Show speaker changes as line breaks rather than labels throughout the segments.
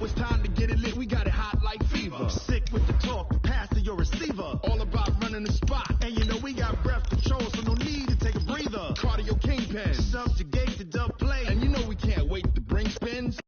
Yo, it's time to get it lit. We got it hot like fever. Sick with the talk, pass to your receiver. All about running the spot. And you know we got breath control, so no need to take a breather. Cardio kingpin, subjugate the dub play. And you know we can't wait to bring spins.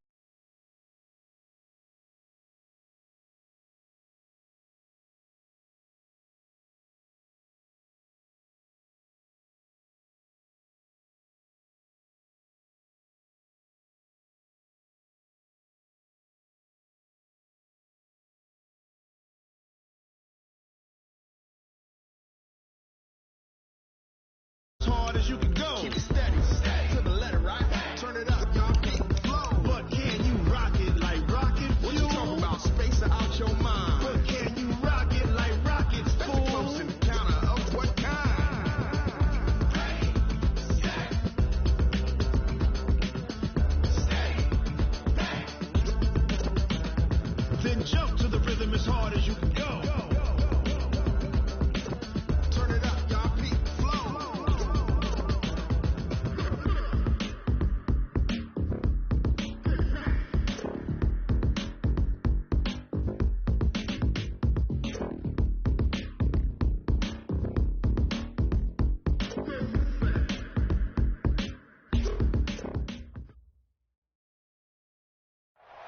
As hard as you can go. Keep it steady, to the letter, right? Turn it up, y'all. Flow. But can you rock it like rocket? What you talking about? Space out your mind. But can you rock it like rockets? Fool. Close encounter of what kind? Then jump to the rhythm as hard as you can go. Turn it up, y'all.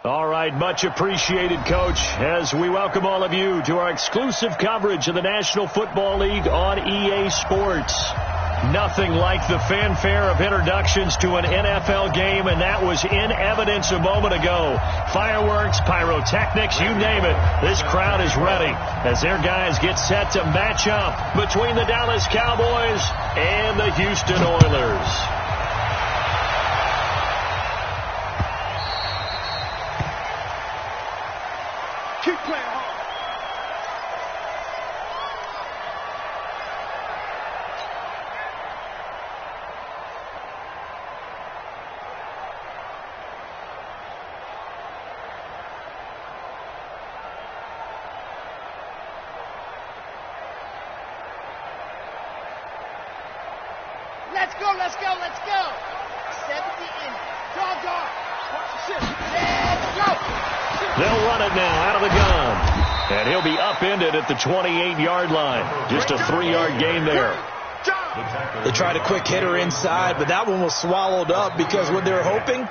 All right, much appreciated, Coach, as we welcome all of you to our exclusive coverage of the National Football League on EA Sports. Nothing like the fanfare of introductions to an NFL game, and that was in evidence a moment ago. Fireworks, pyrotechnics, you name it. This crowd is ready as their guys get set to match up between the Dallas Cowboys and the Houston Oilers.
Keep playing hard.
Let's go, let's go, let's go. 70 in. Draw guard. Watch the shift. Let's go.
They'll run it now out of the gun. And he'll be upended at the 28-yard line. Just a 3-yard gain there.
They tried a quick hitter inside, but that one was swallowed up because what they're hoping,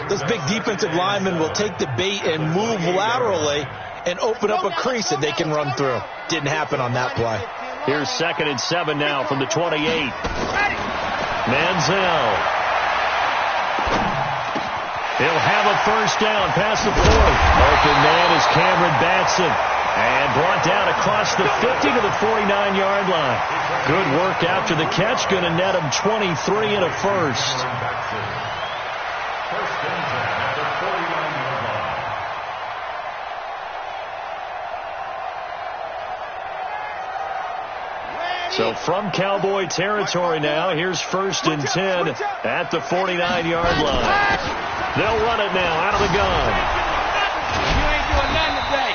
those big defensive linemen will take the bait and move laterally and open up a crease that they can run through. Didn't happen on that play.
Here's 2nd and 7 now from the 28. Manziel. He'll have a first down past the 40. Open man is Cameron Batson. And brought down across the 50 to the 49-yard line. Good work after the catch. Going to net him 23 and a first. So from Cowboy territory now, here's 1st and 10 at the 49-yard line. They'll run it now out of the gun.
You ain't doing nothing today.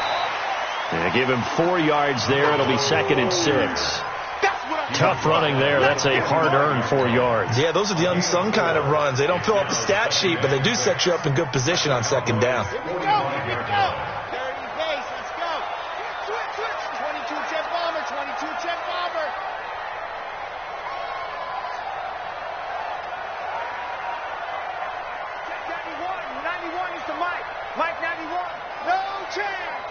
Yeah, give him 4 yards there. It'll be 2nd and 6. Tough running there. That's a hard-earned 4 yards.
Yeah, those are the unsung kind of runs. They don't fill up the stat sheet, but they do set you up in good position on 2nd down.
Here we go, here we go. Dirty base, let's go. Switch. 22 jet bomber, 22 jet bomber. Jet 91 is to Mike. Mike 91, no chance.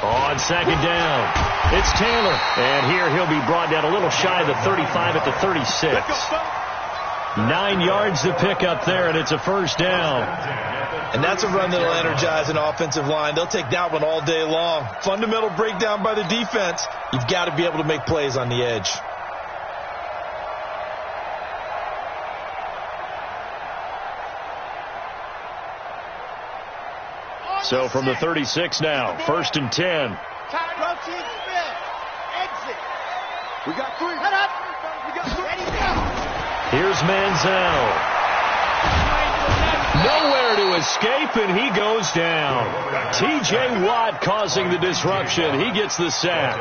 On 2nd down, it's Taylor. And here he'll be brought down a little shy of the 35 at the 36. 9 yards to pick up there, and it's a first down.
And that's a run that'll energize an offensive line. They'll take that one all day long. Fundamental breakdown by the defense. You've got to be able to make plays on the edge.
So from the 36 now, 1st and 10.
Exit.
We got 3.
Head up. We got 3. Ready, go.
Here's Manziel. Nowhere to his escape, and he goes down. T.J. Watt causing the disruption. He gets the sack.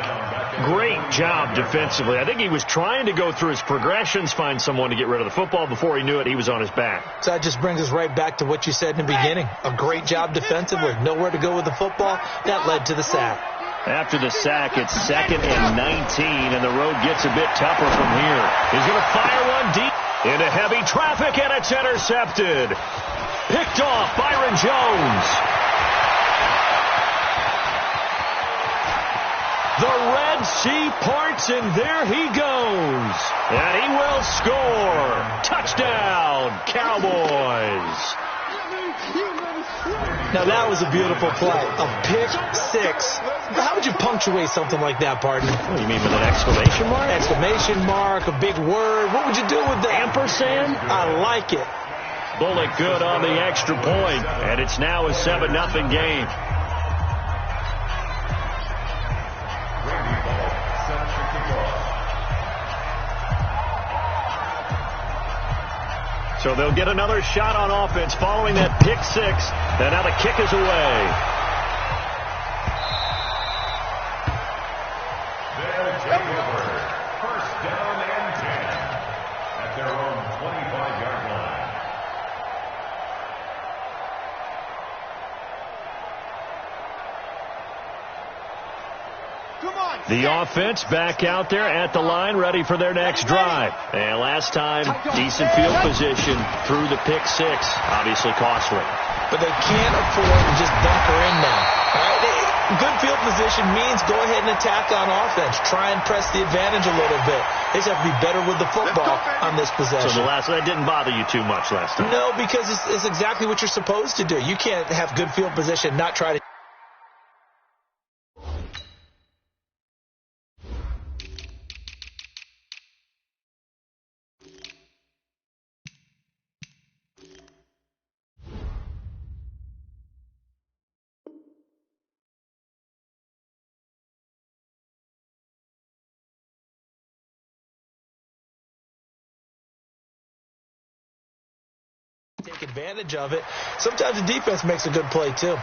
Great job defensively. I think he was trying to go through his progressions, find someone to get rid of the football. Before he knew it, he was on his back.
So that just brings us right back to what you said in the beginning. A great job defensively. Nowhere to go with the football. That led to the sack.
After the sack, it's 2nd and 19, and the road gets a bit tougher from here. He's going to fire one deep into heavy traffic, and it's intercepted. Picked off Byron Jones. The Red Sea parts, and there he goes. And he will score. Touchdown, Cowboys.
Now, that was a beautiful play. A pick six. How would you punctuate something like that, Pardon?
What do you mean, with an exclamation mark?
Exclamation mark, a big word. What would you do with that?
Ampersand?
I like it.
Bullock good on the extra point, and it's now a 7-0 game. So they'll get another shot on offense following that pick six, and now the kick is away.
They'll take over. First down and 10 at their own 25-yard line.
Come on.
The offense back out there at the line, ready for their next drive. And last time, decent field position through the pick six, obviously costly.
But they can't afford to just bunker in now. All right? Good field position means go ahead and attack on offense. Try and press the advantage a little bit. They just have to be better with the football on this possession.
So that didn't bother you too much last time?
No, because it's exactly what you're supposed to do. You can't have good field position, not try to. Take advantage of it. Sometimes the defense makes a good play too.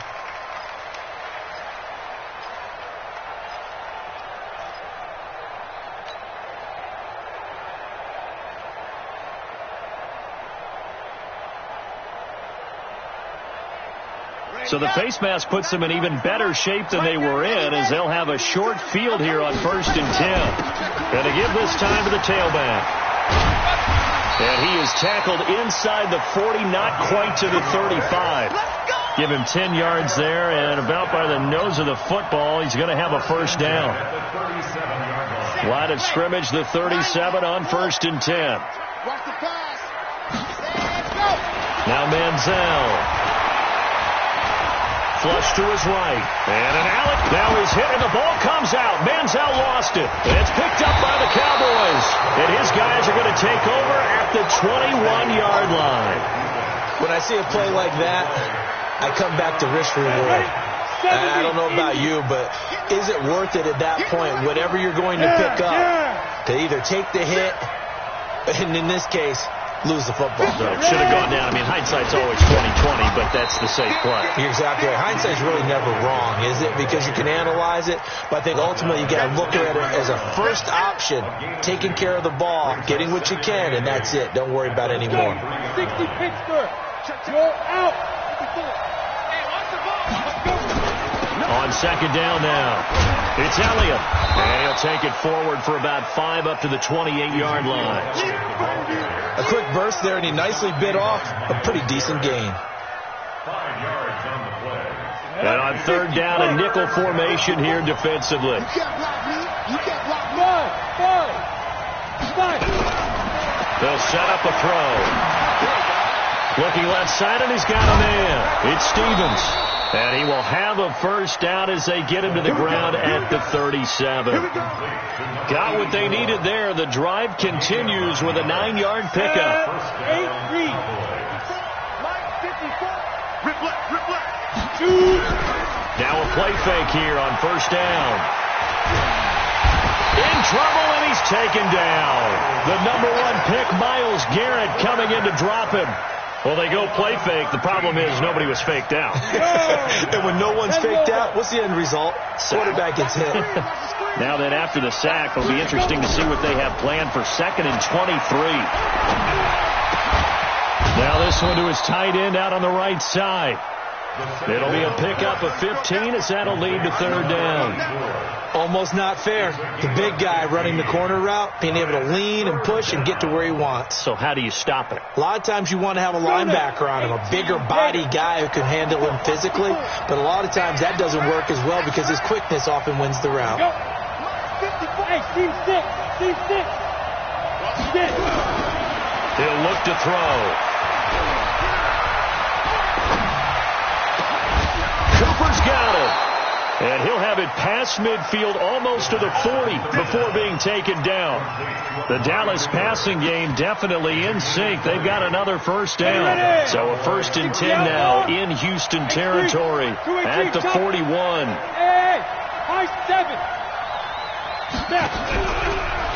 So the face mask puts them in even better shape than they were in, as they'll have a short field here on 1st and 10. Going to give this time to the tailback. And he is tackled inside the 40, not quite to the 35. Give him 10 yards there, and about by the nose of the football, he's going to have a first down. Line of scrimmage, the 37 on 1st and 10.
Watch the pass. Let's go.
Now Manziel. Flush to his right. And an alley. Now he's hit, and the ball comes out. Manziel lost it. And it's picked up by the Cowboys. And his guys are going to take over at the 21-yard line.
When I see a play like that, I come back to risk reward. I don't know about you, but is it worth it at that point, whatever you're going to pick up, to either take the hit, and in this case, lose the football?
Should have gone down. I mean, hindsight's always 20/20, but that's the safe play.
You're exactly right. Hindsight's really never wrong, is it? Because you can analyze it, but I think ultimately you got to look at it as a first option, taking care of the ball, getting what you can, and that's it. Don't worry about any more.
60 Pittsburgh. You're out. Hey, watch the ball. Let's go.
On 2nd down now, it's Elliott. And he'll take it forward for about 5 up to the 28-yard line.
A quick burst there, and he nicely bit off a pretty decent gain.
5 yards on the play.
And on 3rd down, a nickel formation here defensively.
You can't block me. You can't block me. Five.
They'll set up a throw. Looking left side, and he's got a man. It's Stevens. And he will have a first down as they get him to the ground at the 37. Got what they needed there. The drive continues with a 9-yard pickup.
8-3.
Now a play fake here on 1st down. In trouble, and he's taken down. The number 1 pick, Myles Garrett, coming in to drop him. Well, they go play fake. The problem is nobody was faked out.
And when no one's faked out, what's the end result? Quarterback gets hit.
Now then, after the sack, it'll be interesting to see what they have planned for 2nd and 23. Now this one to his tight end out on the right side. It'll be a pickup of 15 as that'll lead to 3rd down.
Almost not fair. The big guy running the corner route, being able to lean and push and get to where he wants.
So how do you stop it?
A lot of times you want to have a linebacker on him, a bigger body guy who can handle him physically. But a lot of times that doesn't work as well because his quickness often wins the route.
Hey, team 6.
He'll look to throw. Cooper's got it. And he'll have it past midfield almost to the 40 before being taken down. The Dallas passing game definitely in sync. They've got another 1st down. So a 1st and 10 now in Houston territory at the 41.
Hey, high 7.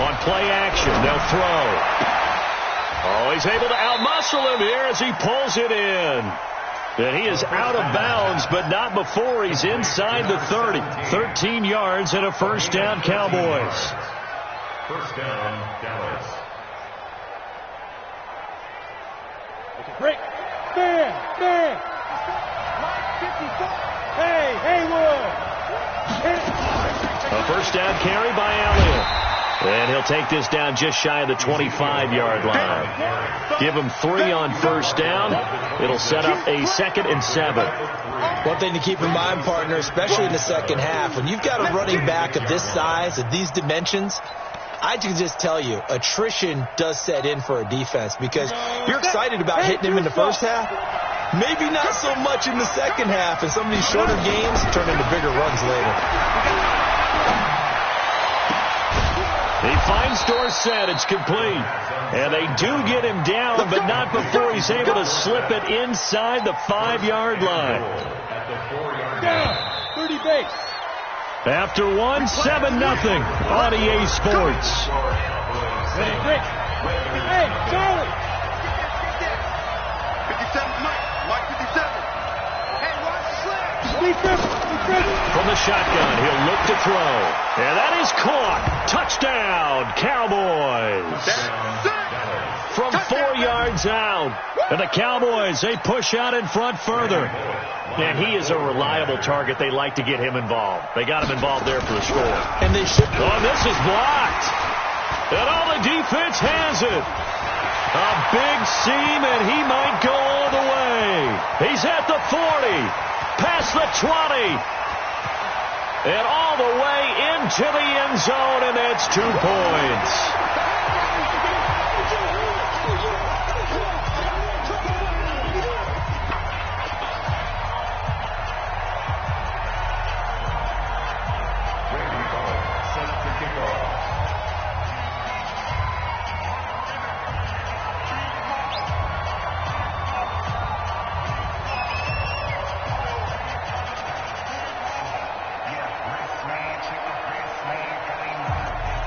On play action, they'll throw. Oh, he's able to outmuscle him here as he pulls it in. And he is out of bounds, but not before he's inside the 30. 13 yards and a 1st down, Cowboys.
1st down, Dallas.
Break. Man. Hey, Haywood.
A 1st down carry by Elliott. And he'll take this down just shy of the 25-yard line. Give him 3 on 1st down. It'll set up a 2nd and 7.
One thing to keep in mind, partner, especially in the second half, when you've got a running back of this size, of these dimensions, I can just tell you, attrition does set in for a defense because you're excited about hitting him in the first half. Maybe not so much in the second half, and some of these shorter games turn into bigger runs later.
He finds Dorsett. It's complete. And they do get him down, but not before he's able to slip it inside the 5-yard line.
Down. 30 base.
After 1, 7-0 on EA Sports.
Hey, Charlie.
57, Mike 57. Hey, watch the slip.
From the shotgun, he'll look to throw. And that is caught. Touchdown, Cowboys. From 4 yards out. And the Cowboys, they push out in front further. And he is a reliable target. They like to get him involved. They got him involved there for the score.
And they should.
Oh, this is blocked. And all the defense has it. A big seam, and he might go all the way. He's at the 40. Past the 20. And all the way into the end zone, and that's 2 points.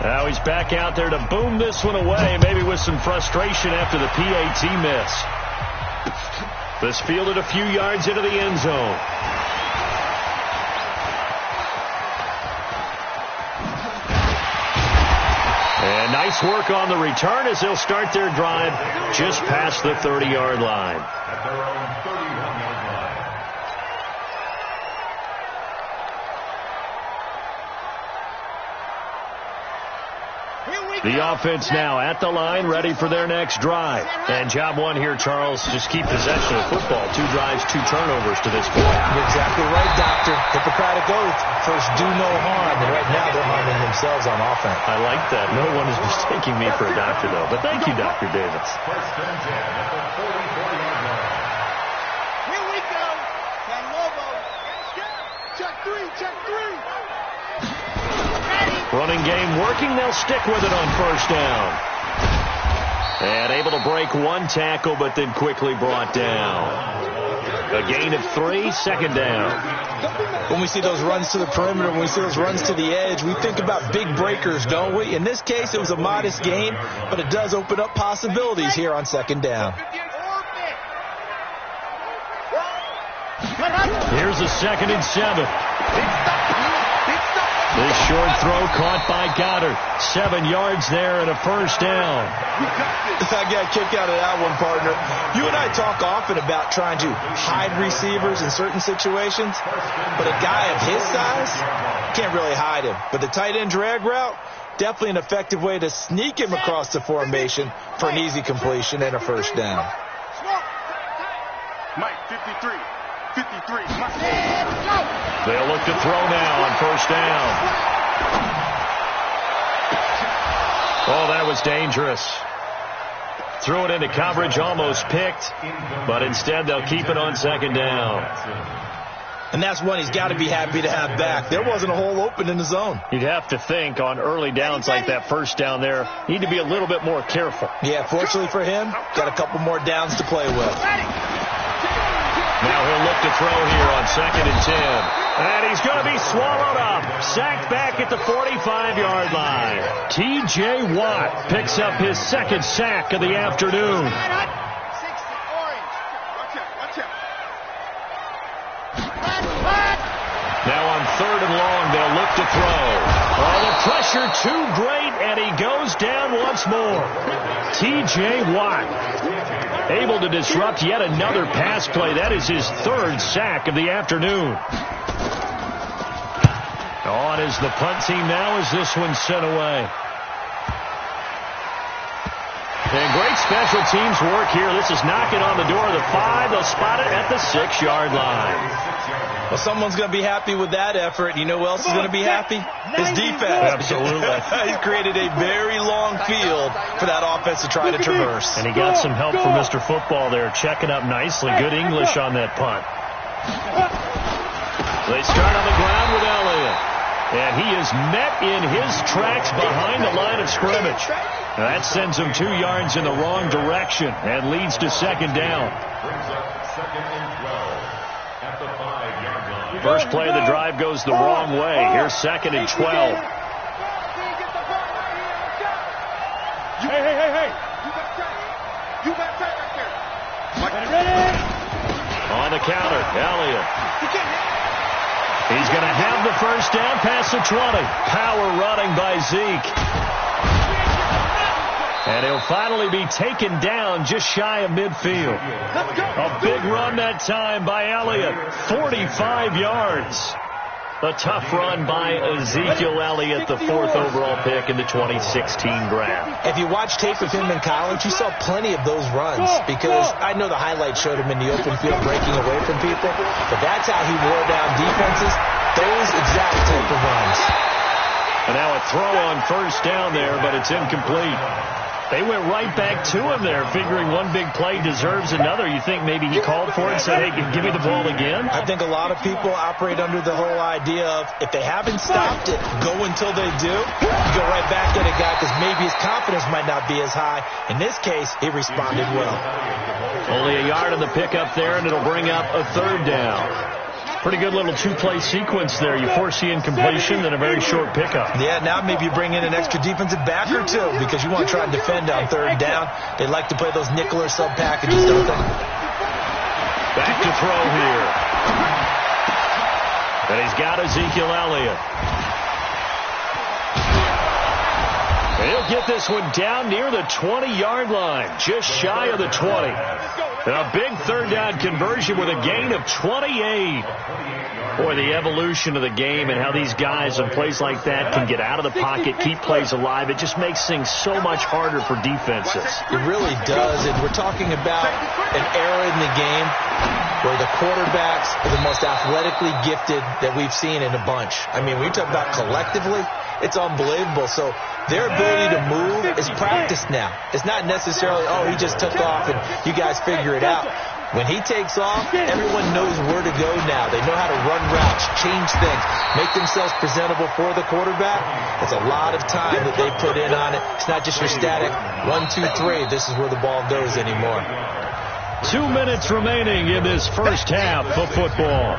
Now he's back out there to boom this one away, maybe with some frustration after the PAT miss. This fielded a few yards into the end zone. And nice work on the return as they'll start their drive just past the 30-yard line.
At their own 31-yard line.
The offense now at the line, ready for their next drive. And job one here, Charles, just keep possession of the football. 2 drives, 2 turnovers to this point.
You're exactly right, Doctor. Hippocratic oath. First, do no harm. And right now, they're harming themselves on offense.
I like that. No one is mistaking me for a doctor, though. But thank you, Dr. Davis.
1st and 10 at the 44-yard line.
Here we go. San Lobo. Check 3.
Running game working. They'll stick with it on 1st down. And able to break 1 tackle, but then quickly brought down. A gain of 3, 2nd down.
When we see those runs to the perimeter, when we see those runs to the edge, we think about big breakers, don't we? In this case, it was a modest gain, but it does open up possibilities here on 2nd down.
Here's a 2nd and 7. This short throw caught by Goddard. 7 yards there and a first down.
I got a kick out of that one, partner. You and I talk often about trying to hide receivers in certain situations, but a guy of his size can't really hide him. But the tight end drag route, definitely an effective way to sneak him across the formation for an easy completion and a first down.
Mike, 53. 53. Mike.
They'll look to throw now on first down. Oh, that was dangerous. Threw it into coverage, almost picked, but instead they'll keep it on 2nd down.
And that's one he's got to be happy to have back. There wasn't a hole open in the zone.
You'd have to think on early downs like that first down there, need to be a little bit more careful.
Yeah, fortunately for him, got a couple more downs to play with.
Now he'll look to throw here on 2nd and 10. And he's going to be swallowed up. Sacked back at the 45-yard line. T.J. Watt picks up his 2nd sack of the afternoon. Now on 3rd and long, they'll look to throw. Oh, the pressure too great, and he goes down once more. T.J. Watt able to disrupt yet another pass play. That is his 3rd sack of the afternoon. On is the punt team now as this one's sent away. And great special teams work here. This is knocking on the door of the 5. They'll spot it at the 6-yard line.
Well, someone's going to be happy with that effort. You know who else is going to be happy? His defense.
Absolutely.
He's created a very long field for that offense to try to traverse.
And he got some help from Mr. Football there, checking up nicely. Good English on that punt. They start on the ground with Elliott. And he is met in his tracks behind the line of scrimmage. Now that sends him 2 yards in the wrong direction and leads to 2nd down. First play of the drive goes the wrong way. Here's 2nd and 12.
Hey. You got tight right there.
On the counter, Elliott. He's going to have the first down past the 20. Power running by Zeke. And he'll finally be taken down just shy of midfield. A big run that time by Elliott. 45 yards. A tough run by Ezekiel Elliott, the 4th overall pick in the 2016 draft.
If you watch tape of him in college, you saw plenty of those runs because I know the highlights showed him in the open field breaking away from people, but that's how he wore down defenses, those exact type of runs.
And now a throw on first down there, but it's incomplete. They went right back to him there, figuring one big play deserves another. You think maybe he called for it and said, hey, give me the ball again?
I think a lot of people operate under the whole idea of if they haven't stopped it, go until they do. You go right back at a guy because maybe his confidence might not be as high. In this case, he responded well.
Only a yard on the pickup there, and it'll bring up a 3rd down. Pretty good little 2-play sequence there. You force the incompletion, then a very short pickup.
Yeah, now maybe you bring in an extra defensive back or two because you want to try and defend on 3rd down. They like to play those nickel or sub packages, don't they?
Back to throw here. And he's got Ezekiel Elliott. He'll get this one down near the 20-yard line, just shy of the 20. And a big 3rd down conversion with a gain of 28. Boy, the evolution of the game and how these guys in plays like that can get out of the pocket, keep plays alive, it just makes things so much harder for defenses.
It really does, and we're talking about an era in the game where the quarterbacks are the most athletically gifted that we've seen in a bunch. I mean, when you talk about collectively, it's unbelievable. So their ability to move is practiced now. It's not necessarily, oh, he just took off and you guys figure it out. When he takes off, everyone knows where to go now. They know how to run routes, change things, make themselves presentable for the quarterback. It's a lot of time that they put in on it. It's not just your static 1, 2, 3. This is where the ball goes anymore.
2 minutes remaining in this first half of football.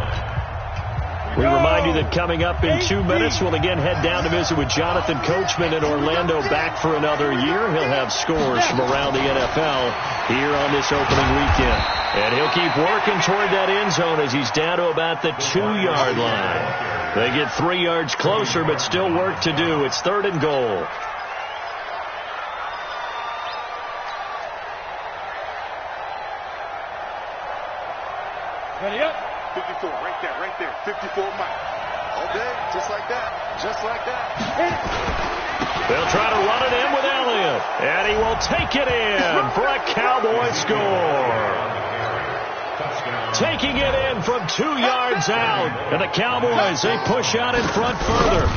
We remind you that coming up in 2 minutes, we'll again head down to visit with Jonathan Coachman in Orlando, back for another year. He'll have scores from around the NFL here on this opening weekend. And he'll keep working toward that end zone as he's down to about the 2-yard line. They get 3 yards closer, but still work to do. It's 3rd and goal.
Ready up.
54, right there. 54 Mike. Okay, just like that. Just like that.
They'll try to run it in with Elliott. And he will take it in for a Cowboy score. Taking it in from 2 yards out. And the Cowboys, they push out in front further.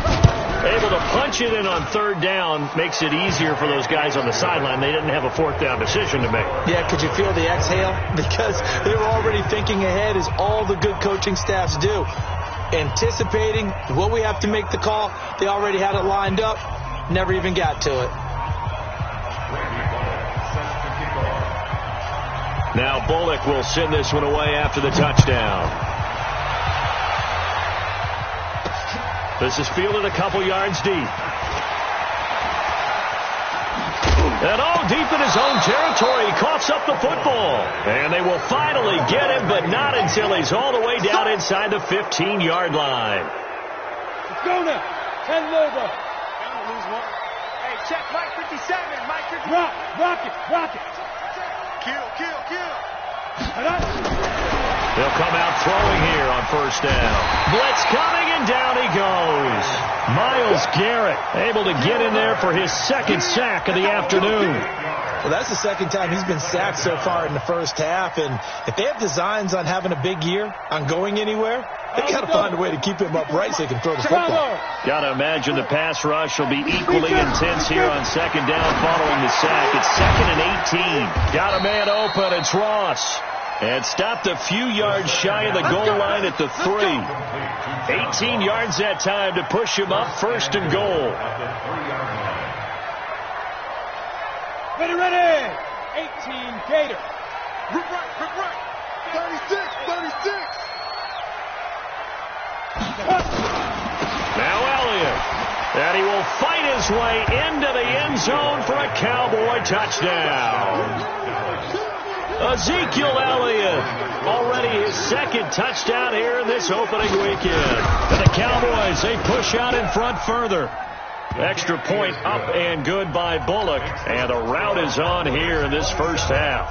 Able to punch it in on 3rd down makes it easier for those guys on the sideline. They didn't have a 4th down decision to make.
Yeah, could you feel the exhale? Because they were already thinking ahead, as all the good coaching staffs do. Anticipating what we have to make the call. They already had it lined up. Never even got to it.
Now Bullock will send this one away after the touchdown. This is fielded a couple yards deep. And deep in his own territory. He coughs up the football. And they will finally get him, but not until he's all the way down inside the 15-yard line.
Let's go now. 10 Lobo. Lose one. Hey, check Mike 57. Mike 57. Rock it. Kill.
They'll come out throwing here on 1st down. Blitz coming, and down he goes. Myles Garrett able to get in there for his 2nd sack of the afternoon.
Well, that's the 2nd time he's been sacked so far in the first half. And if they have designs on having a big year, on going anywhere, they got to find a way to keep him upright so they can throw the football.
Got to imagine the pass rush will be equally intense here on 2nd down following the sack. It's 2nd and 18. Got a man open. It's Ross. And stopped a few yards shy of the goal line at the 3. 18 yards that time to push him up 1st and goal.
Ready. 18 Gator.
Right. 36.
Now Elliott. And he will fight his way into the end zone for a Cowboy touchdown. Ezekiel Elliott, already his 2nd touchdown here in this opening weekend. And the Cowboys, they push out in front further. Extra point up and good by Bullock. And a rout is on here in this first half.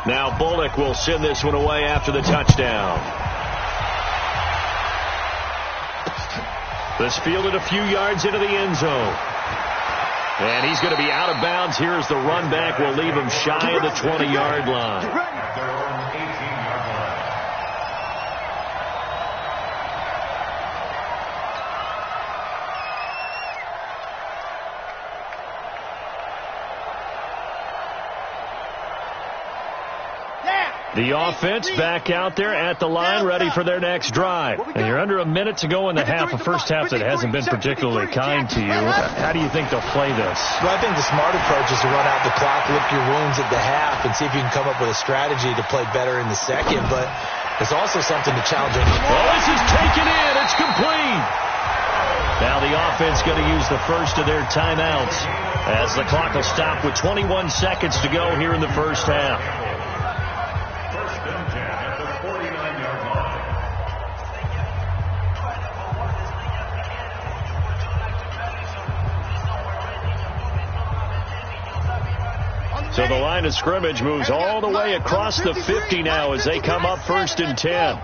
Now Bullock will send this one away after the touchdown. This fielded a few yards into the end zone. And he's going to be out of bounds here as the run back will leave him shy of the 20-yard line. The offense back out there at the line, ready for their next drive. And you're under a minute to go in the half, a first half that hasn't been particularly kind to you. How do you think they'll play this?
Well, I think the smart approach is to run out the clock, lick your wounds at the half, and see if you can come up with a strategy to play better in the 2nd. But there's also something to challenge them.
Oh, this is taken in. It's complete. Now the offense going to use the first of their timeouts as the clock will stop with 21 seconds to go here in the first half. So the line of scrimmage moves all the way across the 50 now as they come up 1st and 10.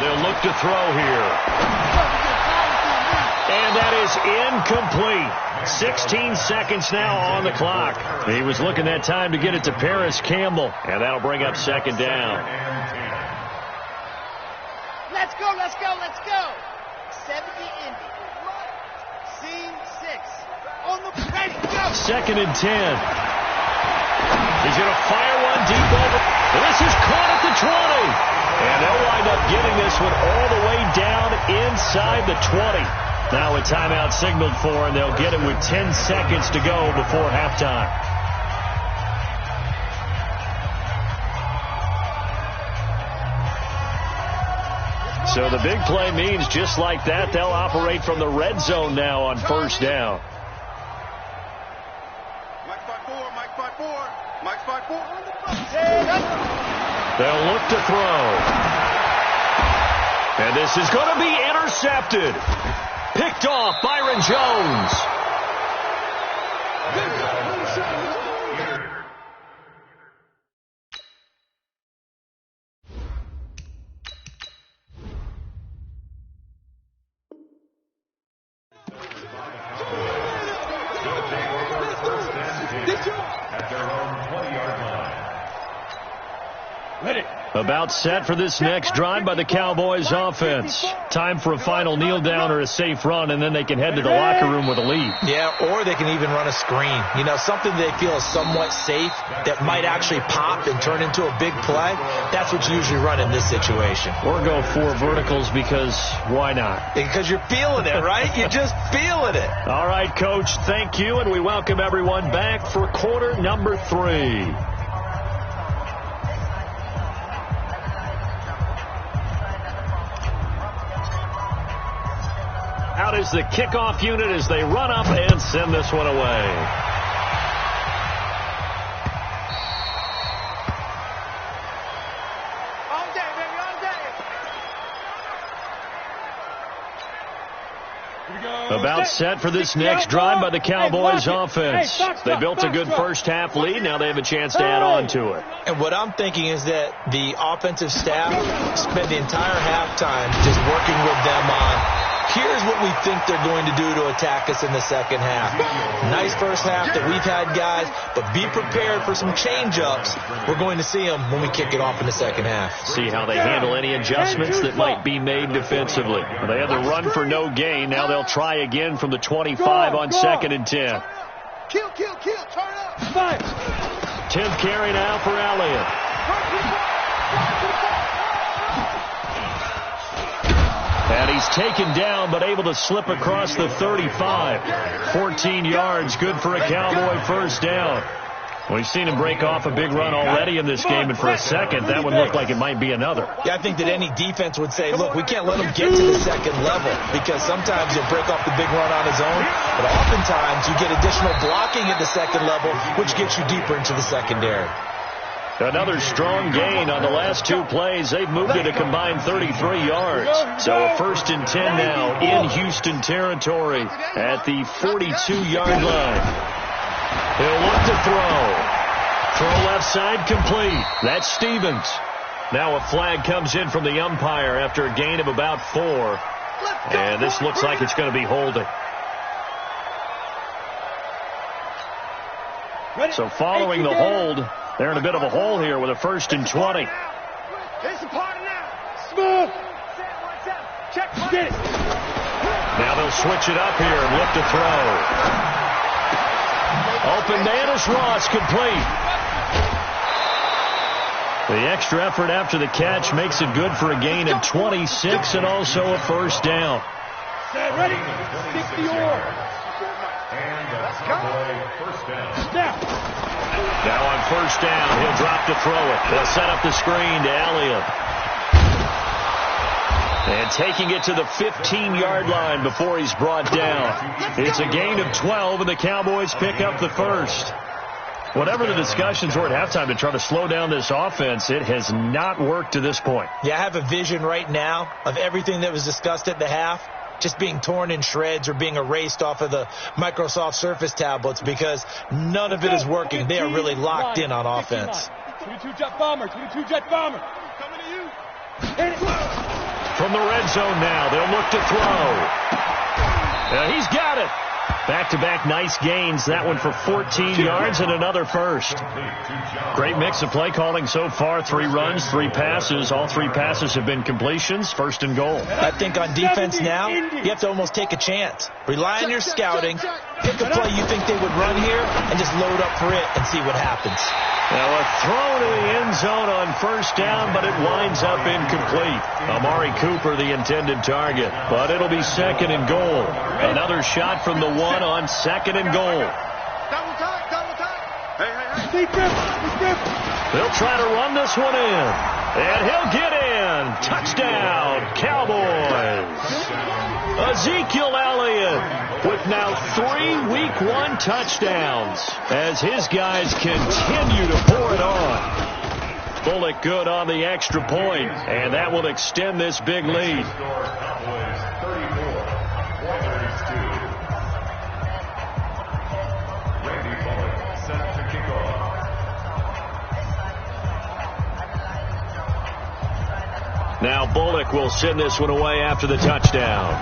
They'll look to throw here. And that is incomplete. 16 seconds now on the clock. He was looking that time to get it to Paris Campbell. And that'll bring up 2nd down.
Let's go. 70 Indy. Scene 6. On the ready, go.
2nd and 10. He's going to fire one deep over. And this is caught at the 20. And they'll wind up getting this one all the way down inside the 20. Now a timeout signaled for, and they'll get it with 10 seconds to go before halftime. So the big play means just like that, they'll operate from the red zone now on first down.
Mike 5-4, Mike 5-4, Mike 5-4.
They'll look to throw. And this is going to be intercepted. Picked off Byron Jones.
At their own 20-yard line.
Ready.
About set for this next drive by the Cowboys offense. Time for a final kneel down or a safe run, and then they can head to the locker room with a lead.
Yeah, or they can even run a screen. You know, something they feel is somewhat safe that might actually pop and turn into a big play. That's what you usually run in this situation.
Or go 4 verticals because why not?
Because you're feeling it, right? You're just feeling it.
All right, Coach, thank you, and we welcome everyone back for quarter number 3. Out is the kickoff unit as they run up and send this one away.
All day, baby, all day.
About set for this next drive by the Cowboys offense. They built a good first half lead. Now they have a chance to add on to it.
And what I'm thinking is that the offensive staff spent the entire halftime just working with them on, here's what we think they're going to do to attack us in the second half. Nice first half that we've had, guys, but be prepared for some change-ups. We're going to see them when we kick it off in the second half.
See how they handle any adjustments that might be made defensively. They had the run for no gain. Now they'll try again from the 25 on 2nd and 10.
Kill, turn up.
10th carry now for Elliott. And he's taken down, but able to slip across the 35. 14 yards, good for a Cowboy first down. We've seen him break off a big run already in this game, and for a second, that would look like it might be another.
Yeah, I think that any defense would say, look, we can't let him get to the second level, because sometimes he'll break off the big run on his own, but oftentimes you get additional blocking at the second level, which gets you deeper into the secondary.
Another strong gain on the last 2 plays. They've moved it a combined 33 yards. So a 1st and 10 now in Houston territory at the 42-yard line. He'll look to throw. Throw left side complete. That's Stevens. Now a flag comes in from the umpire after a gain of about 4. And this looks like it's going to be holding. So following the hold, they're in a bit of a hole here with a 1st and 20.
It's a party now. Smooth. Check. Get it.
Now they'll switch it up here and look to throw. Open Danis Ross complete. The extra effort after the catch makes it good for a gain of 26 and also a first down.
Ready? 60 or.
And first down.
Now on first down, he'll drop to throw it. They'll set up the screen to Elliott. And taking it to the 15-yard line before he's brought down. It's a gain of 12, and the Cowboys pick up the first. Whatever the discussions were at halftime to try to slow down this offense, it has not worked to this point.
Yeah, I have a vision right now of everything that was discussed at the half just being torn in shreds or being erased off of the Microsoft Surface tablets because none of it is working. They are really locked in on offense.
22 jet bomber. Coming to you.
From the red zone now, they'll look to throw. He's got it. Back-to-back nice gains. That one for 14 yards and another first. Great mix of play calling so far. 3 runs, 3 passes. All 3 passes have been completions. 1st and goal.
I think on defense now, you have to almost take a chance. Rely on your scouting. Pick a play you think they would run here and just load up for it and see what happens.
Now a throw to the end zone on first down, but it winds up incomplete. Amari Cooper, the intended target, but it'll be 2nd and goal. Another shot from the 1 on 2nd and goal.
Double time. Hey.
Deep grip.
They'll try to run this one in, and he'll get in. in. Touchdown, Cowboys. Ezekiel Elliott with now 3 Week 1 touchdowns as his guys continue to pour it on. Bullock good on the extra point, and that will extend this big lead. Now Bullock will send this one away after the touchdown.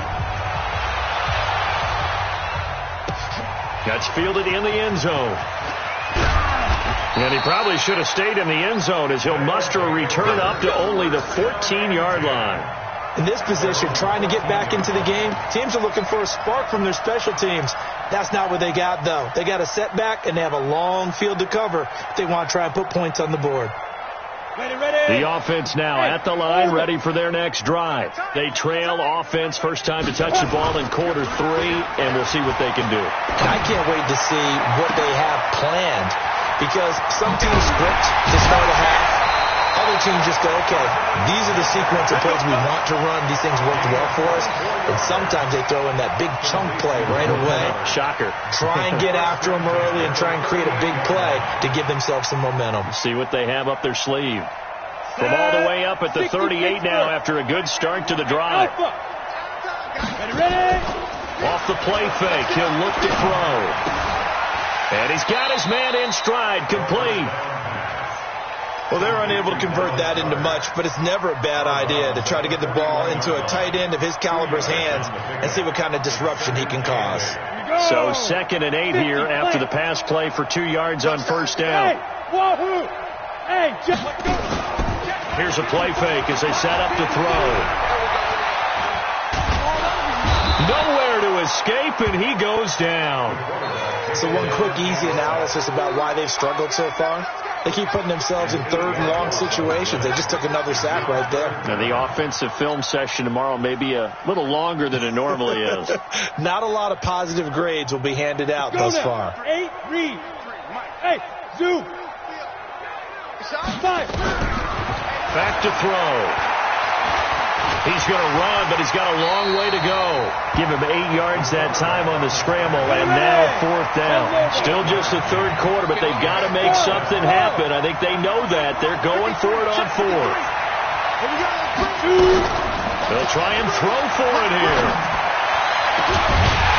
That's fielded in the end zone. And he probably should have stayed in the end zone as he'll muster a return up to only the 14-yard line.
In this position, trying to get back into the game, teams are looking for a spark from their special teams. That's not what they got, though. They got a setback, and they have a long field to cover if they want to try and put points on the board.
The offense now at the line, ready for their next drive. They trail offense, first time to touch the ball in quarter 3, and we'll see what they can do.
And I can't wait to see what they have planned, because some teams script to start a half. Other teams just go, okay, these are the sequence of plays we want to run. These things worked well for us. And sometimes they throw in that big chunk play right away.
Shocker.
Try and get after them early and try and create a big play to give themselves some momentum.
See what they have up their sleeve. From all the way up at the 38 now after a good start to the drive. Off the play fake, he'll look to throw. And he's got his man in stride, complete.
Well, they're unable to convert that into much, but it's never a bad idea to try to get the ball into a tight end of his caliber's hands and see what kind of disruption he can cause.
So 2nd and 8 here after the pass play for 2 yards on first down. Here's a play fake as they set up to throw. Nowhere to escape, and he goes down.
So one quick, easy analysis about why they've struggled so far. They keep putting themselves in 3rd and long situations. They just took another sack right there.
Now the offensive film session tomorrow may be a little longer than it normally is.
Not a lot of positive grades will be handed out thus far.
8, read. Hey, zoom. 5.
Back to throw. He's going to run, but he's got a long way to go. Give him 8 yards that time on the scramble, and now 4th down. Still just the 3rd quarter, but they've got to make something happen. I think they know that. They're going for it on 4th. They'll try and throw for it here.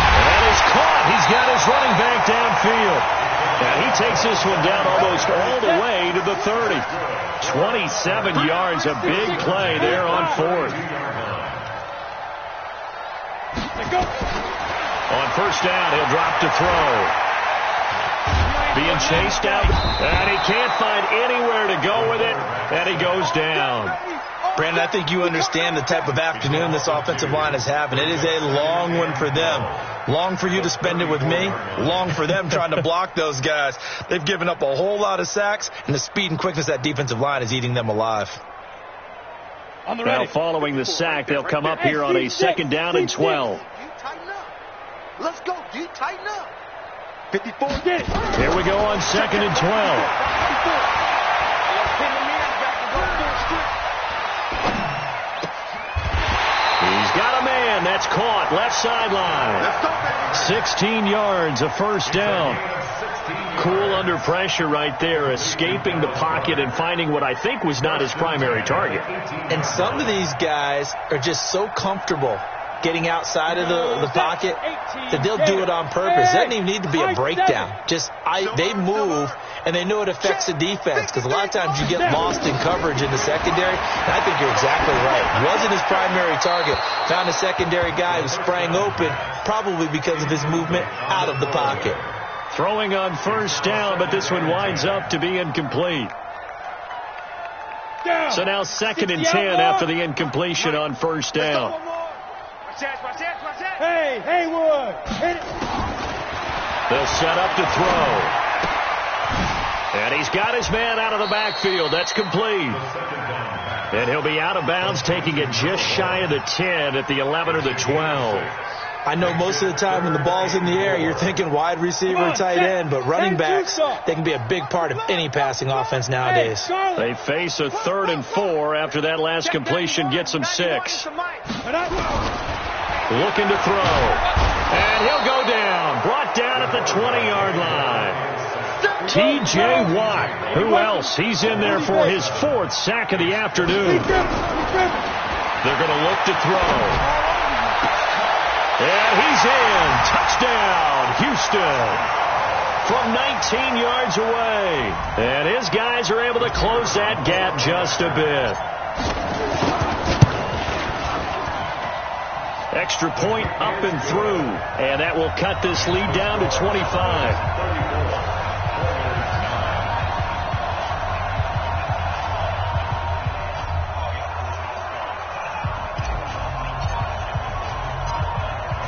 And that is caught. He's got his running back downfield. Now he takes this one down almost all the way to the 30. 27 yards, a big play there on 4th. On first down, he'll drop to throw. Being chased out, and he can't find anywhere to go with it, and he goes down.
Brandon, I think you understand the type of afternoon this offensive line is having. It is a long one for them. Long for you to spend it with me. Long for them trying to block those guys. They've given up a whole lot of sacks, and the speed and quickness of that defensive line is eating them alive.
Now following the sack, they'll come up here on a 2nd down and 12.
Let's go, D. Tighten up.
54.
Here we go on 2nd and 12. He's got a man. That's caught. Left sideline. 16 yards, a first down. Cool under pressure right there, escaping the pocket and finding what I think was not his primary target.
And some of these guys are just so comfortable getting outside of the pocket that they'll do it on purpose. It doesn't even need to be a breakdown. They move, and they know it affects the defense, because a lot of times you get lost in coverage in the secondary, and I think you're exactly right. Wasn't his primary target. Found a secondary guy who sprang open, probably because of his movement out of the pocket.
Throwing on first down, but this one winds up to be incomplete. So now 2nd and 10 after the incompletion on first down.
Hey, Haywood. Hit it.
They'll set up to throw. And he's got his man out of the backfield. That's complete. And he'll be out of bounds, taking it just shy of the 10 at the 11 or the 12.
I know most of the time when the ball's in the air, you're thinking wide receiver, tight end, but running backs, they can be a big part of any passing offense nowadays.
They face a 3rd and 4 after that last completion gets them 6. Looking to throw. And he'll go down. Brought down at the 20-yard line. T.J. Watt. Who else? He's in there for his 4th sack of the afternoon. They're going to look to throw. And he's in. Touchdown, Houston. From 19 yards away. And his guys are able to close that gap just a bit. Extra point up and through. And that will cut this lead down to 25.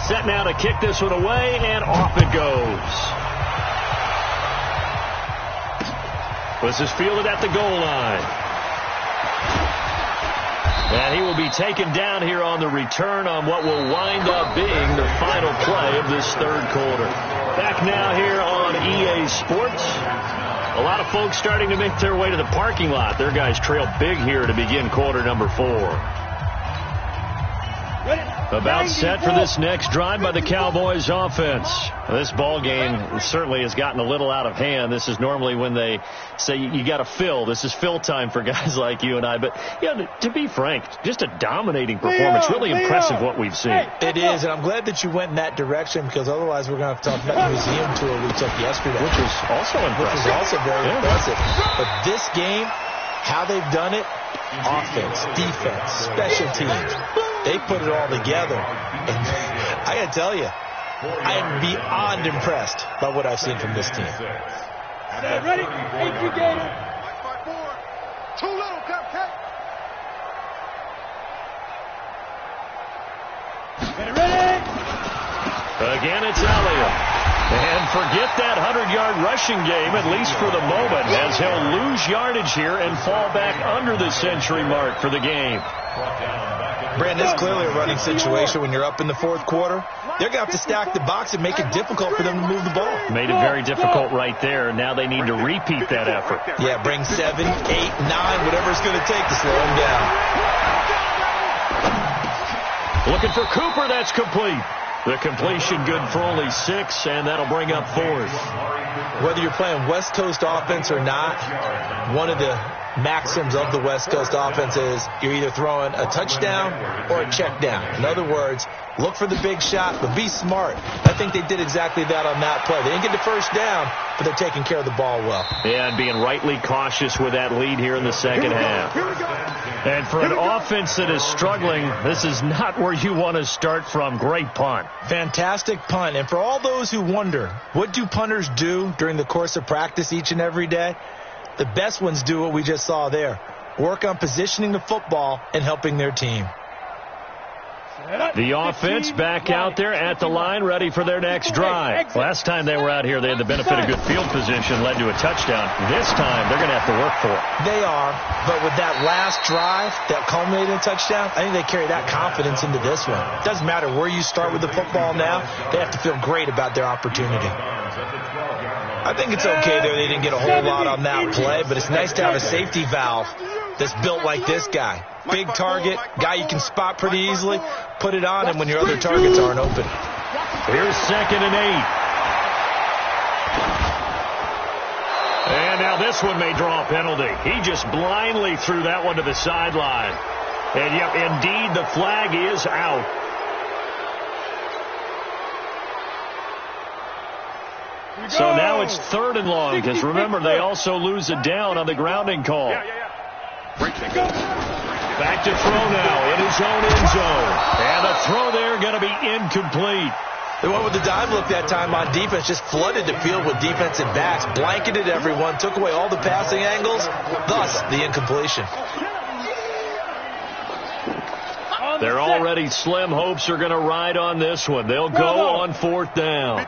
Set now to kick this one away, and off it goes. This is fielded at the goal line. And he will be taken down here on the return on what will wind up being the final play of this 3rd quarter. Back now here on EA Sports. A lot of folks starting to make their way to the parking lot. Their guys trail big here to begin quarter number 4. About set for this next drive by the Cowboys offense. This ball game certainly has gotten a little out of hand. This is normally when they say you got to fill. This is fill time for guys like you and I. But, to be frank, just a dominating performance. Really impressive what we've seen.
It is, and I'm glad that you went in that direction because otherwise we're going to have to talk about the museum tour we took yesterday.
Which was also impressive.
Which was also very impressive. But this game, how they've done it, offense, defense, special teams. They put it all together. And I got to tell you, I am beyond impressed by what I've seen from this team.
Ready? Thank you, Gator.
Too little, cupcake.
Ready?
Again, it's Elliott. And forget that 100-yard rushing game, at least for the moment, as he'll lose yardage here and fall back under the century mark for the game.
Brandon, it's clearly a running situation when you're up in the 4th quarter. They're going to have to stack the box and make it difficult for them to move the ball.
Made it very difficult right there. Now they need to repeat that effort.
Yeah, bring 7, 8, 9, whatever it's going to take to slow them down.
Looking for Cooper. That's complete. The completion good for only 6, and that'll bring up 4th.
Whether you're playing West Coast offense or not, one of the maxims of the West Coast offense is you're either throwing a touchdown or a check down. In other words, look for the big shot, but be smart. I think they did exactly that on that play. They didn't get the first down, but they're taking care of the ball well.
Yeah, and being rightly cautious with that lead here in the second half. And for an offense that is struggling, this is not where you want to start from. Great punt.
Fantastic punt. And for all those who wonder, what do punters do during the course of practice each and every day? The best ones do what we just saw there. Work on positioning the football and helping their team.
The offense back out there at the line, ready for their next drive. Last time they were out here, they had the benefit of good field position, led to a touchdown. This time, they're going to have to work for it.
They are, but with that last drive that culminated in a touchdown, I think they carry that confidence into this one. It doesn't matter where you start with the football now. They have to feel great about their opportunity. I think it's okay there. They didn't get a whole lot on that play, but it's nice to have a safety valve that's built like this guy. Big target, guy you can spot pretty easily. Put it on him when your other targets aren't open.
Here's 2nd and 8. And now this one may draw a penalty. He just blindly threw that one to the sideline. And, yep, indeed, the flag is out. So now it's 3rd and long, because remember, they also lose a down on the grounding call. Back to throw now in his own end zone. And the throw there going to be incomplete.
They went with the dive look that time on defense, just flooded the field with defensive backs, blanketed everyone, took away all the passing angles, thus the incompletion.
Their already slim hopes are going to ride on this one. They'll go on 4th down.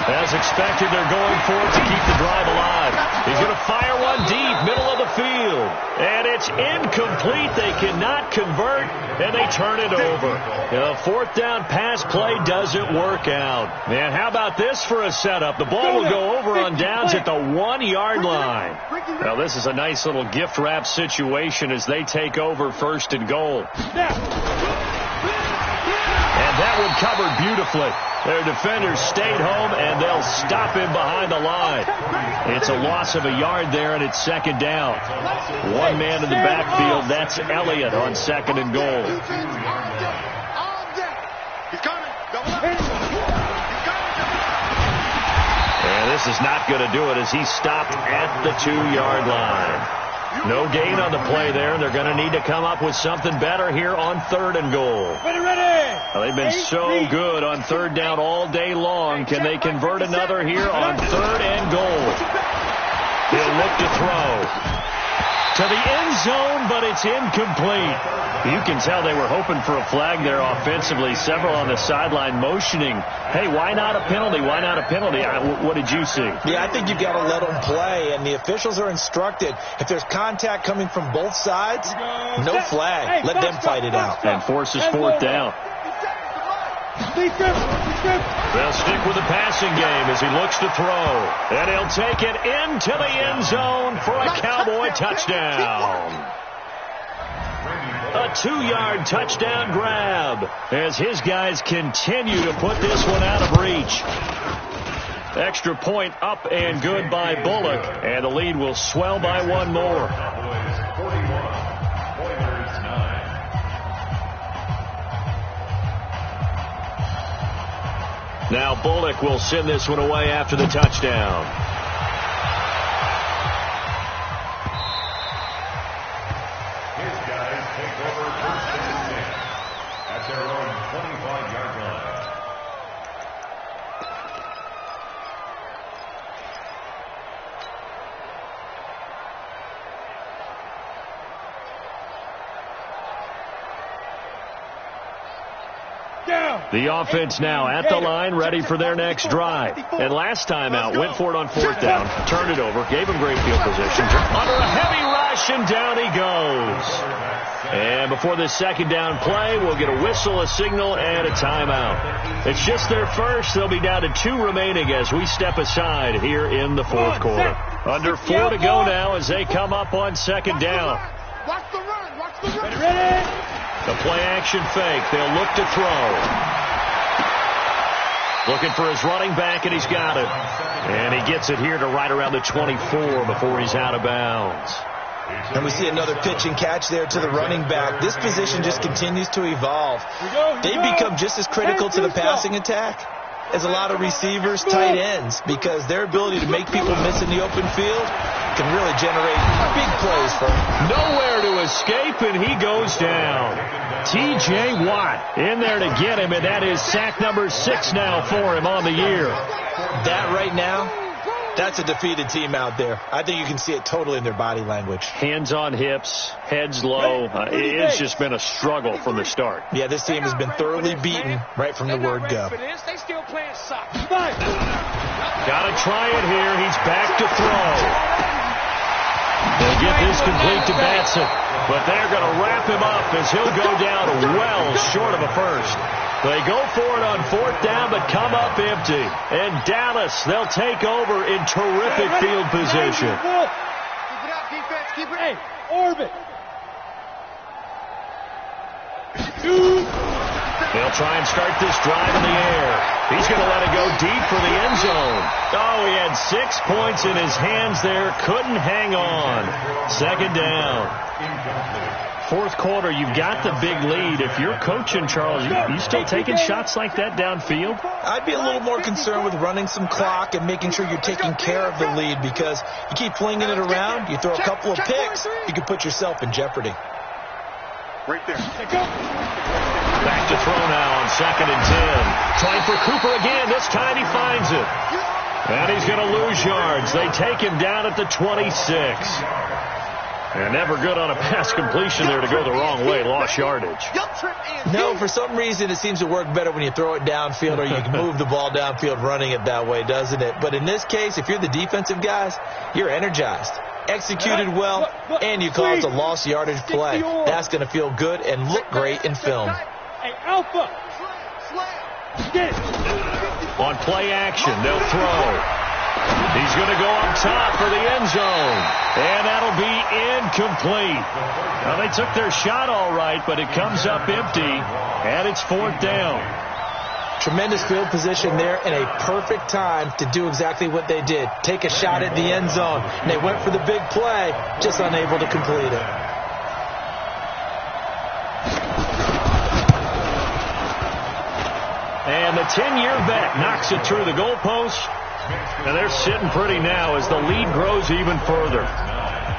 As expected, they're going for it to keep the drive alive. He's going to fire one deep, middle of the field. And it's It's incomplete. They cannot convert, and they turn it over. The fourth down pass play doesn't work out. Man, how about this for a setup? The ball will go over on downs at the 1-yard line. Well, this is a nice little gift wrap situation as they take over first and goal. And that one covered beautifully. Their defenders stayed home, and they'll stop him behind the line. It's a loss of a yard there, and it's second down. One man in the backfield. That's Elliott on second and goal. And this is not going to do it as he stopped at the 2-yard line. No gain on the play there. They're going to need to come up with something better here on third and goal. Well, they've been so good on third down all day long. Can they convert another here on third and goal? He'll look to throw to the end zone, but it's incomplete. You can tell they were hoping for a flag there offensively. Several on the sideline motioning, hey, why not a penalty? Why not a penalty? What did you see?
Yeah, I think you've got to let them play, and the officials are instructed, if there's contact coming from both sides, no flag. Let them fight it out.
And forces fourth down. They'll stick with the passing game as he looks to throw. And he'll take it into the end zone for a Cowboy touchdown. A 2-yard touchdown grab as his guys continue to put this one out of reach. Extra point up and good by Bullock, and the lead will swell by one more. Now Bullock will send this one away after the touchdown.
His guys take over first and 10 at their own 25-yard line.
The offense now at the line, ready for their next drive. And last time out, went for it on fourth down, turned it over, gave him great field position. Under a heavy rush, and down he goes. And before this second down play, we'll get a whistle, a signal, and a timeout. It's just their first. They'll be down to 2 remaining as we step aside here in the fourth quarter. Under 4 to go now as they come up on second down.
Watch the run. Watch the run. Ready?
The play-action fake. They'll look to throw. Looking for his running back, and he's got it. And he gets it here to right around the 24 before he's out of bounds.
And we see another pitch and catch there to the running back. This position just continues to evolve. They've become just as critical to the passing attack as a lot of receivers, tight ends, because their ability to make people miss in the open field can really generate big plays for them.
Nowhere to escape, and he goes down. T.J. Watt in there to get him, and that is sack number 6 now for him on the year.
That right now, that's a defeated team out there. I think you can see it totally in their body language.
Hands on hips, heads low. It's just been a struggle from the start.
Yeah, this team has been thoroughly beaten right from the word go.
They still playing soccer.
Got to try it here. He's back to throw. They'll get this complete to Batson, but they're going to wrap him up as he'll go down well short of a first. They go for it on fourth down, but come up empty. And Dallas, they'll take over in terrific field position.
Keep it up, defense. Keep it up.
Orbit.
They'll try and start this drive in the air. He's going to let it go deep for the end zone. Oh, he had 6 points in his hands there. Couldn't hang on. Second down. Fourth quarter, you've got the big lead. If you're coaching, Charles, you still taking shots like that downfield?
I'd be a little more concerned with running some clock and making sure you're taking care of the lead, because you keep flinging it around, you throw a couple of picks, you can put yourself in jeopardy.
Right there.
Back to throw now on second and 10. Trying for Cooper again. This time he finds it. And he's going to lose yards. They take him down at the 26. And never good on a pass completion there to go the wrong way. Lost yardage.
No, for some reason it seems to work better when you throw it downfield, or you can move the ball downfield running it that way, doesn't it? But in this case, if you're the defensive guys, you're energized. executed well, and you caused a lost yardage play. That's going to feel good and look great in film.
Hey, Alpha.
On play action, they'll throw. He's going to go up top for the end zone. And that'll be incomplete. Now, they took their shot all right, but it comes up empty, and it's 4th down.
Tremendous field position there and a perfect time to do exactly what they did. Take a shot at the end zone. And they went for the big play, just unable to complete it.
And the 10-year vet knocks it through the goalpost. And they're sitting pretty now as the lead grows even further.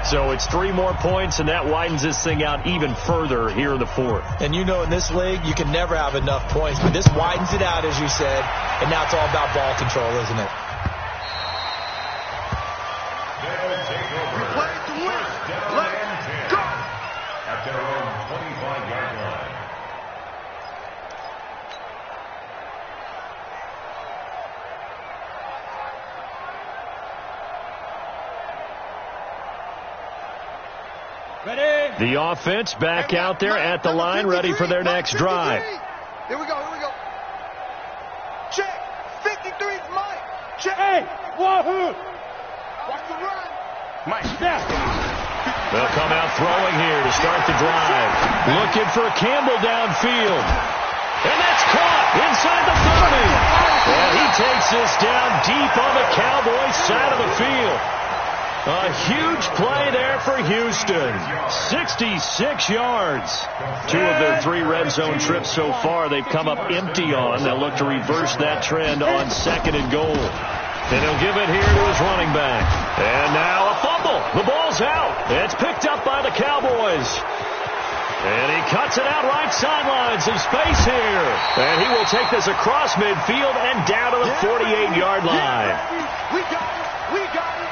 So it's 3 more points, and that widens this thing out even further here in the 4th.
And you know in this league, you can never have enough points. But this widens it out, as you said. And now it's all about ball control, isn't it?
We play to win. Let's go.
At their own 25-yard line.
Ready?
The offense back out there at the line, ready for their next drive.
Here we go, here we go. Check. 53's Mike. Check.
Hey, Wahoo!
Watch the run. Mike.
Snap.
They'll come out throwing here to start the drive. Looking for Campbell downfield. And that's caught inside the 30. And he takes this down deep on the Cowboys side of the field. A huge play there for Houston. 66 yards. 2 of their 3 red zone trips so far they've come up empty on. They'll look to reverse that trend on 2nd and goal. And he'll give it here to his running back. And now a fumble. The ball's out. It's picked up by the Cowboys. And he cuts it out right sideline. Some space here. And he will take this across midfield and down to the 48-yard line.
We got it. We got it.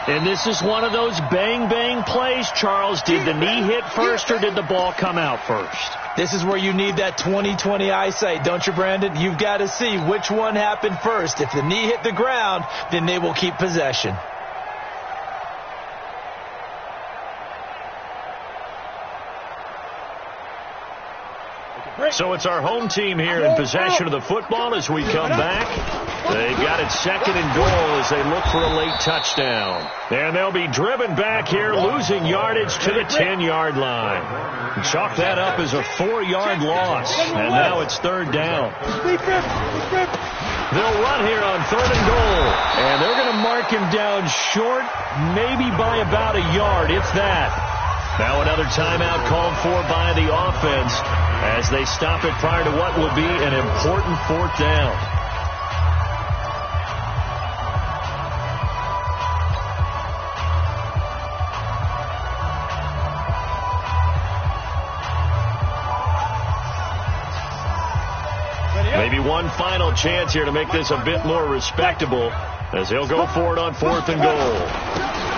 And this is one of those bang-bang plays, Charles. Did the knee hit first or did the ball come out first?
This is where you need that 20/20 eyesight, don't you, Brandon? You've got to see which one happened first. If the knee hit the ground, then they will keep possession.
So it's our home team here in possession of the football as we come back. They've got it 2nd and goal as they look for a late touchdown. And they'll be driven back here, losing yardage to the 10-yard line. Chalk that up as a 4-yard loss. And now it's 3rd down. They'll run here on 3rd and goal. And they're going to mark him down short, maybe by about a yard, if that. Now another timeout called for by the offense as they stop it prior to what would be an important 4th down. Maybe one final chance here to make this a bit more respectable as they'll go for it on 4th and goal.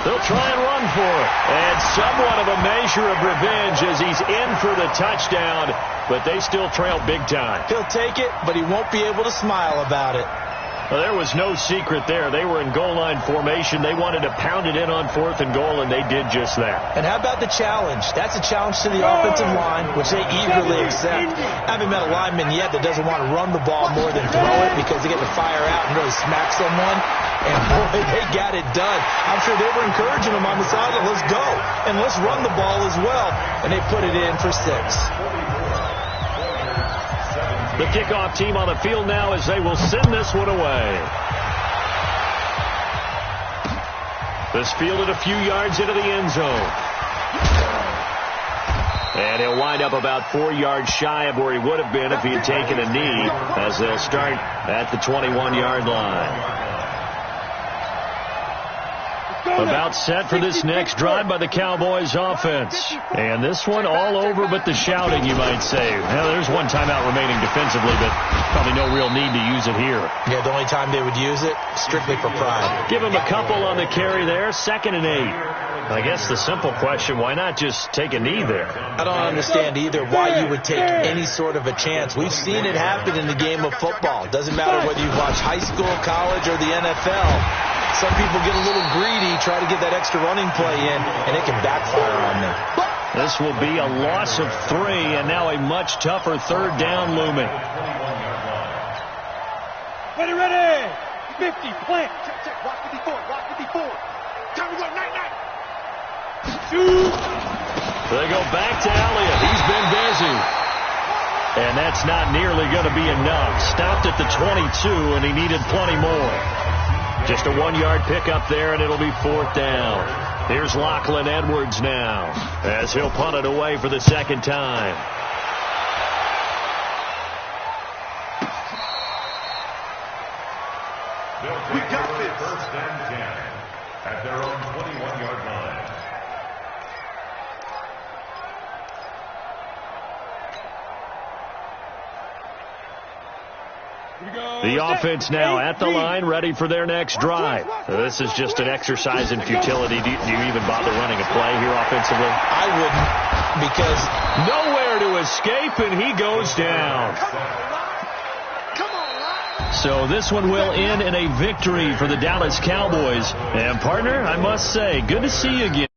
They'll try and run for it. And somewhat of a measure of revenge as he's in for the touchdown, but they still trail big time.
He'll take it, but he won't be able to smile about it.
Well, there was no secret there. They were in goal line formation. They wanted to pound it in on 4th and goal, and they did just that.
And how about the challenge? That's a challenge to the offensive line, which they eagerly accept. I haven't met a lineman yet that doesn't want to run the ball more than throw it because they get to fire out and really smack someone. And, boy, they got it done. I'm sure they were encouraging them on the sideline. Let's go. And let's run the ball as well. And they put it in for 6.
The kickoff team on the field now as they will send this one away. This fielded a few yards into the end zone. And he'll wind up about 4 yards shy of where he would have been if he had taken a knee as they'll start at the 21-yard line. About set for this next drive by the Cowboys offense. And this one all over but the shouting, you might say. Now, there's one timeout remaining defensively, but probably no real need to use it here.
Yeah, the only time they would use it, strictly for pride.
Give him a couple on the carry there, 2nd and 8. I guess the simple question, why not just take a knee there?
I don't understand either why you would take any sort of a chance. We've seen it happen in the game of football. It doesn't matter whether you watch high school, college, or the NFL. Some people get a little greedy try to get that extra running play in, and it can backfire on them.
This will be a loss of 3, and now a much tougher third down looming.
Ready. 50, plant. Check. Rock 54. Time to go, night. Shoot.
They go back to Elliott. He's been busy. And that's not nearly going to be enough. Stopped at the 22, and he needed plenty more. Just a 1-yard pickup there, and it'll be 4th down. Here's Lachlan Edwards now, as he'll punt it away for the second time.
We got this. First and 10 at their own 21-yard line.
The offense now at the line, ready for their next drive. This is just an exercise in futility. Do you even bother running a play here offensively?
I wouldn't, because
nowhere to escape, and he goes down. So this one will end in a victory for the Dallas Cowboys. And, partner, I must say, good to see you again.